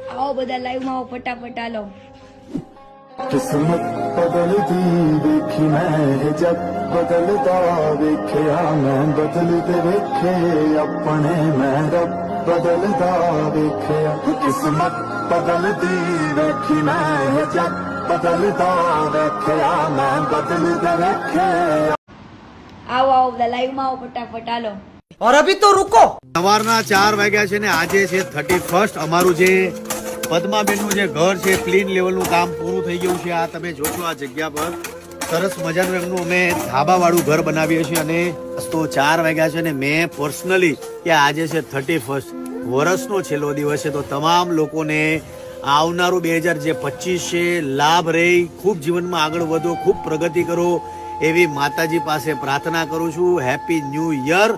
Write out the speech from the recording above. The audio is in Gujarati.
आओ बधा लाइव में आओ फटाफट आलो। किस्मत बदलती देखी मैं जब बदलता वेख्या मैं बदलते वेखे अपने मैं रब बदलता वेख्या किस्मत बदलती देखी मैं जब बदलता वेख्या मैं बदलते वेखे। आओ आओ बधा लाइव में आओ फटाफट आलो। और अभी तो रुको। સવારના 4 વાગ્યા છે ને આજે છે 31st। અમારું જે પદ્માબેનનું જે ઘર છે ક્લીન લેવલનું કામ પૂરું થઈ ગયું છે। આ તમે જોશો આ જગ્યા પર સરસ મજાનું એમનું અમે ધાબાવાળું ઘર બનાવીએ છીએ અને તો 4 વાગ્યા છે ને મેં પર્સનલી કે આજે છે 31st વર્ષનો છેલ્લો દિવસ છે, તો તમામ લોકોને આવનારું 2025 છે લાભ રહી, ખૂબ જીવનમાં આગળ વધો, ખૂબ પ્રગતિ કરો એવી માતાજી પાસે પ્રાર્થના કરું છું। Happy new year.